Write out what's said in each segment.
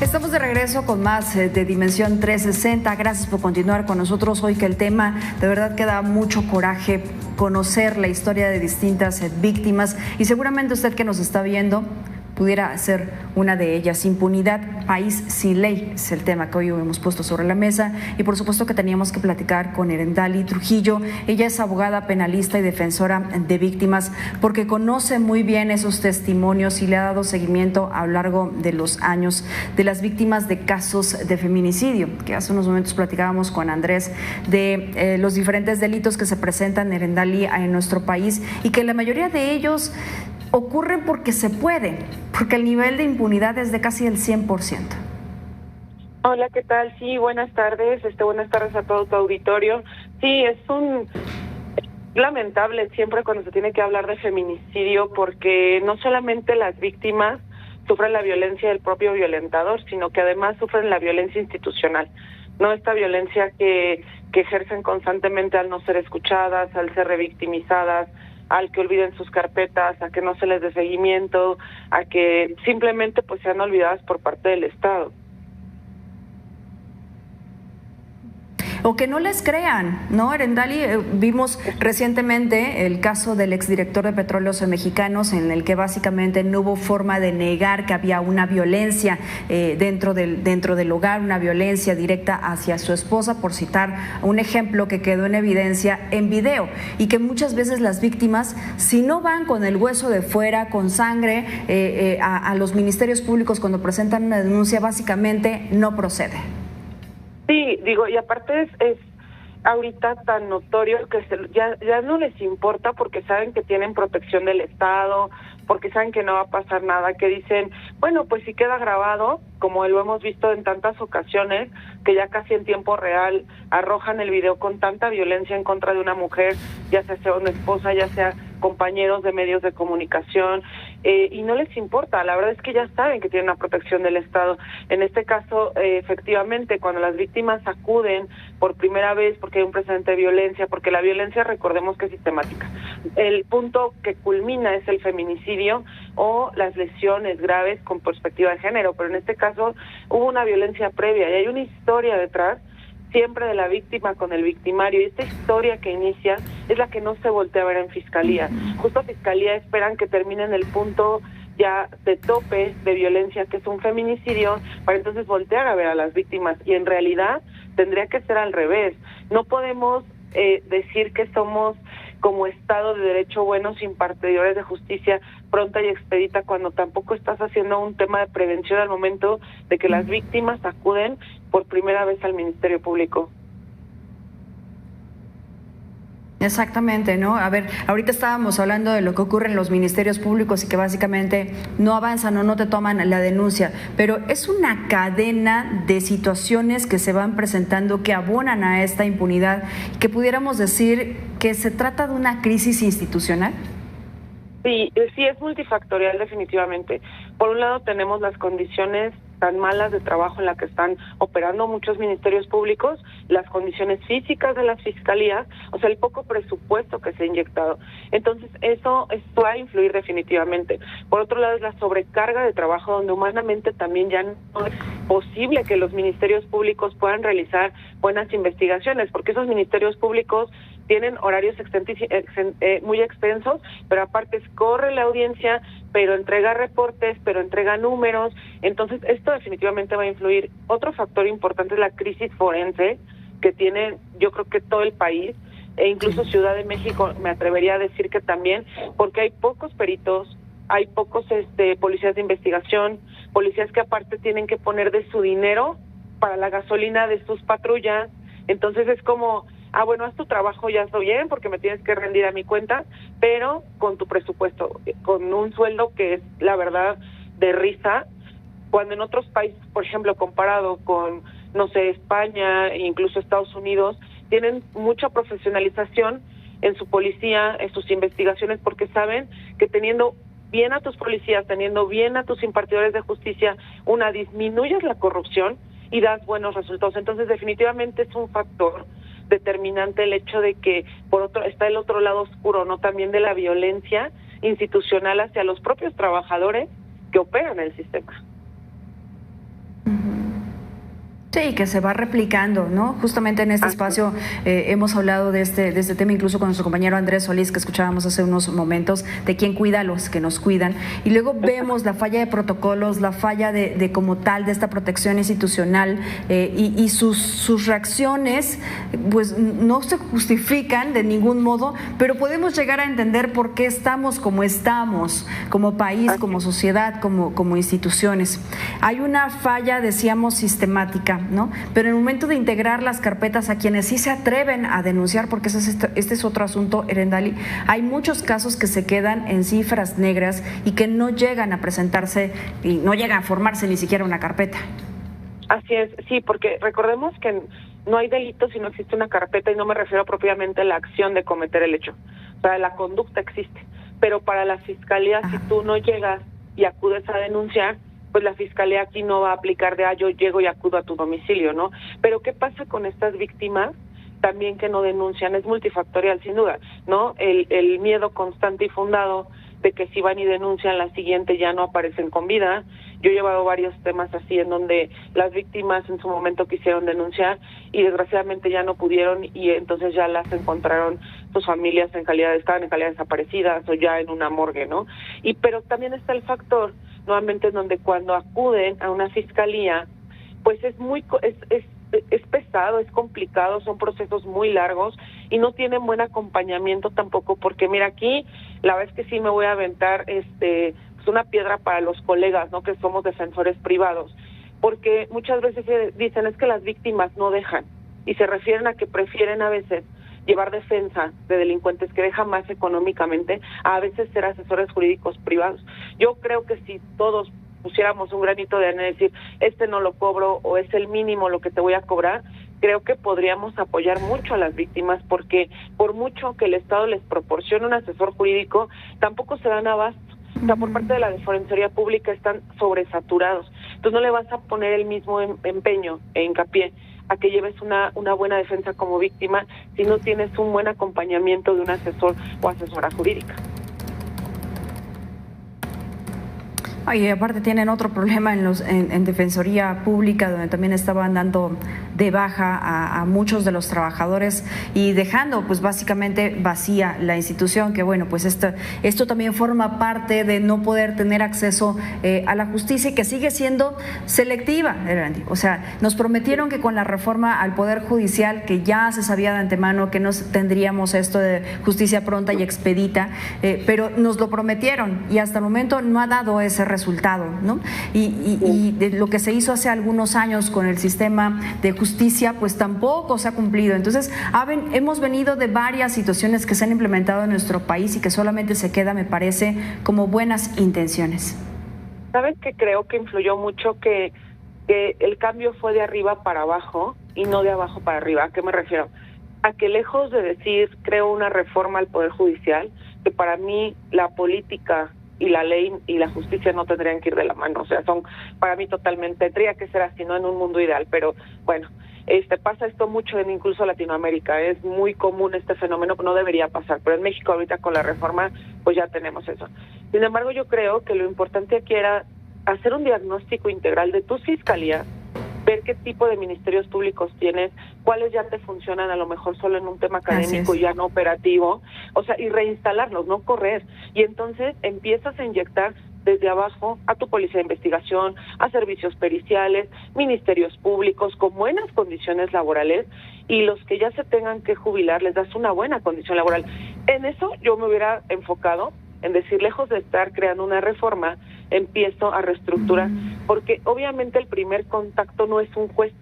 Estamos de regreso con más de Dimensión 360. Gracias por continuar con nosotros hoy, que el tema de verdad que da mucho coraje conocer la historia de distintas víctimas, y seguramente usted que nos está viendo pudiera ser una de ellas. Impunidad, país sin ley, es el tema que hoy hemos puesto sobre la mesa, y por supuesto que teníamos que platicar con Erendali Trujillo. Ella es abogada penalista y defensora de víctimas, porque conoce muy bien esos testimonios y le ha dado seguimiento a lo largo de los años de las víctimas de casos de feminicidio, que hace unos momentos platicábamos con Andrés de los diferentes delitos que se presentan, Erendali, en nuestro país, y que la mayoría de ellos ocurren porque se puede, porque el nivel de impunidad es de casi el 100%. Hola, ¿qué tal? Sí, buenas tardes. Buenas tardes a todo tu auditorio. Sí, es lamentable siempre cuando se tiene que hablar de feminicidio, porque no solamente las víctimas sufren la violencia del propio violentador, sino que además sufren la violencia institucional, ¿no? Esta violencia que ejercen constantemente al no ser escuchadas, al ser revictimizadas, al que olviden sus carpetas, a que no se les dé seguimiento, a que simplemente pues sean olvidadas por parte del Estado. O que no les crean, ¿no, Erendali? Vimos recientemente el caso del exdirector de Petróleos Mexicanos, en el que básicamente no hubo forma de negar que había una violencia dentro del hogar, una violencia directa hacia su esposa, por citar un ejemplo que quedó en evidencia en video, y que muchas veces las víctimas, si no van con el hueso de fuera, con sangre, a los ministerios públicos cuando presentan una denuncia, básicamente no procede. Sí, digo, y aparte es ahorita tan notorio que ya no les importa, porque saben que tienen protección del Estado, porque saben que no va a pasar nada, que dicen, bueno, pues si queda grabado, como lo hemos visto en tantas ocasiones, que ya casi en tiempo real arrojan el video con tanta violencia en contra de una mujer, ya sea una esposa, ya sea compañeros de medios de comunicación, y no les importa. La verdad es que ya saben que tienen una protección del Estado. En este caso, efectivamente, cuando las víctimas acuden por primera vez porque hay un precedente de violencia, porque la violencia, recordemos que es sistemática, el punto que culmina es el feminicidio o las lesiones graves con perspectiva de género, pero en este caso hubo una violencia previa y hay una historia detrás siempre de la víctima con el victimario, y esta historia que inicia es la que no se voltea a ver en Fiscalía. Justo Fiscalía esperan que termine en el punto ya de tope de violencia, que es un feminicidio, para entonces voltear a ver a las víctimas, y en realidad tendría que ser al revés. No podemos decir que somos como Estado de Derecho buenos impartidores de justicia pronta y expedita, cuando tampoco estás haciendo un tema de prevención al momento de que las víctimas acuden por primera vez al Ministerio Público. Exactamente, ¿no? A ver, ahorita estábamos hablando de lo que ocurre en los ministerios públicos y que básicamente no avanzan o no te toman la denuncia, pero es una cadena de situaciones que se van presentando que abonan a esta impunidad, que pudiéramos decir que se trata de una crisis institucional. Sí, es multifactorial definitivamente. Por un lado tenemos las condiciones tan malas de trabajo en la que están operando muchos ministerios públicos, las condiciones físicas de las fiscalías, o sea, el poco presupuesto que se ha inyectado. Entonces, eso va a influir definitivamente. Por otro lado, es la sobrecarga de trabajo, donde humanamente también ya no es posible que los ministerios públicos puedan realizar buenas investigaciones, porque esos ministerios públicos tienen horarios muy extensos, pero aparte corre la audiencia, pero entrega reportes, pero entrega números. Entonces esto definitivamente va a influir. Otro factor importante es la crisis forense que tiene, yo creo que todo el país, e incluso Ciudad de México, me atrevería a decir que también, porque hay pocos peritos, hay pocos policías de investigación, policías que aparte tienen que poner de su dinero para la gasolina de sus patrullas. Entonces es como, bueno, haz tu trabajo, ya estoy bien, porque me tienes que rendir a mi cuenta, pero con tu presupuesto, con un sueldo que es, la verdad, de risa, cuando en otros países, por ejemplo, comparado con, no sé, España e incluso Estados Unidos, tienen mucha profesionalización en su policía, en sus investigaciones, porque saben que teniendo bien a tus policías, teniendo bien a tus impartidores de justicia, disminuyes la corrupción y das buenos resultados. Entonces, definitivamente es un factor determinante el hecho de que está el otro lado oscuro, ¿no? También de la violencia institucional hacia los propios trabajadores que operan el sistema. Sí, que se va replicando, ¿no? Justamente en este espacio hemos hablado de este tema, incluso con nuestro compañero Andrés Solís, que escuchábamos hace unos momentos, de quién cuida a los que nos cuidan. Y luego vemos la falla de protocolos, la falla de como tal, de esta protección institucional, y sus reacciones, pues no se justifican de ningún modo, pero podemos llegar a entender por qué estamos como país, como sociedad, como instituciones. Hay una falla, decíamos, sistemática, ¿no? Pero en el momento de integrar las carpetas a quienes sí se atreven a denunciar, porque este es otro asunto, Erendali, hay muchos casos que se quedan en cifras negras y que no llegan a presentarse y no llegan a formarse ni siquiera una carpeta. Así es, sí, porque recordemos que no hay delito si no existe una carpeta, y no me refiero propiamente a la acción de cometer el hecho. O sea, la conducta existe, pero para la fiscalía, si tú no llegas y acudes a denunciar, pues la fiscalía aquí no va a aplicar de yo llego y acudo a tu domicilio, ¿no? Pero ¿qué pasa con estas víctimas también que no denuncian? Es multifactorial, sin duda, ¿no? El miedo constante y fundado de que si van y denuncian, la siguiente ya no aparecen con vida. Yo he llevado varios temas así en donde las víctimas en su momento quisieron denunciar y desgraciadamente ya no pudieron, y entonces ya las encontraron sus familias estaban en calidad de desaparecidas o ya en una morgue, ¿no? Pero también está el factor, nuevamente, en donde cuando acuden a una fiscalía, pues es pesado, es complicado, son procesos muy largos y no tienen buen acompañamiento tampoco, porque mira, aquí la verdad es que sí me voy a aventar pues una piedra para los colegas, ¿no?, que somos defensores privados, porque muchas veces dicen es que las víctimas no dejan, y se refieren a que prefieren a veces llevar defensa de delincuentes que dejan más económicamente, a veces ser asesores jurídicos privados. Yo creo que si todos pusiéramos un granito de arena y decir, no lo cobro o es el mínimo lo que te voy a cobrar, creo que podríamos apoyar mucho a las víctimas, porque por mucho que el Estado les proporcione un asesor jurídico, tampoco se dan abasto. O sea, por parte de la Defensoría Pública están sobresaturados. Entonces no le vas a poner el mismo empeño e hincapié a que lleves una buena defensa como víctima si no tienes un buen acompañamiento de un asesor o asesora jurídica. Y aparte tienen otro problema en Defensoría Pública, donde también estaban dando de baja a muchos de los trabajadores y dejando pues básicamente vacía la institución, que bueno, pues esto también forma parte de no poder tener acceso a la justicia, y que sigue siendo selectiva, Erendali. O sea, nos prometieron que con la reforma al Poder Judicial, que ya se sabía de antemano que no tendríamos esto de justicia pronta y expedita, pero nos lo prometieron y hasta el momento no ha dado ese resultado, ¿no? Y de lo que se hizo hace algunos años con el sistema de justicia, pues tampoco se ha cumplido. Entonces, hemos venido de varias situaciones que se han implementado en nuestro país y que solamente se queda, me parece, como buenas intenciones. ¿Sabes qué? Creo que influyó mucho que el cambio fue de arriba para abajo y no de abajo para arriba. ¿A qué me refiero? A que lejos de decir creo una reforma al Poder Judicial, que para mí la política y la ley y la justicia no tendrían que ir de la mano, o sea, son para mí totalmente, tendría que ser así, no en un mundo ideal, pero bueno, pasa esto mucho en incluso Latinoamérica, es muy común este fenómeno, no debería pasar, pero en México ahorita con la reforma pues ya tenemos eso. Sin embargo, yo creo que lo importante aquí era hacer un diagnóstico integral de tus fiscalías, ver qué tipo de ministerios públicos tienes, cuáles ya te funcionan a lo mejor solo en un tema académico y ya no operativo, o sea, y reinstalarlos, no correr. Y entonces empiezas a inyectar desde abajo a tu policía de investigación, a servicios periciales, ministerios públicos con buenas condiciones laborales, y los que ya se tengan que jubilar les das una buena condición laboral. En eso yo me hubiera enfocado en decir, lejos de estar creando una reforma, empiezo a reestructurar, porque obviamente el primer contacto no es un juez,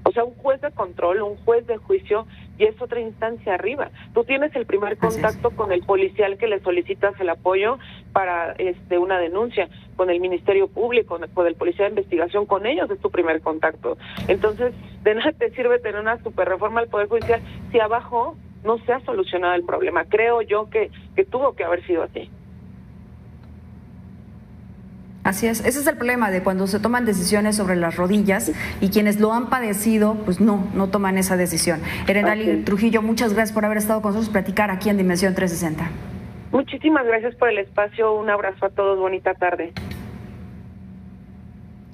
o sea, un juez de control, un juez de juicio, y es otra instancia arriba. Tú tienes el primer contacto con el policial que le solicitas el apoyo para una denuncia, con el Ministerio Público, con el policía de investigación, con ellos es tu primer contacto. Entonces, de nada te sirve tener una super reforma al Poder Judicial si abajo no se ha solucionado el problema. Creo yo que tuvo que haber sido así. Así es, ese es el problema de cuando se toman decisiones sobre las rodillas y quienes lo han padecido, pues no toman esa decisión. Erendali Trujillo, muchas gracias por haber estado con nosotros, platicar aquí en Dimensión 360. Muchísimas gracias por el espacio, un abrazo a todos, bonita tarde.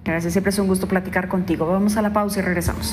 Gracias, siempre es un gusto platicar contigo. Vamos a la pausa y regresamos.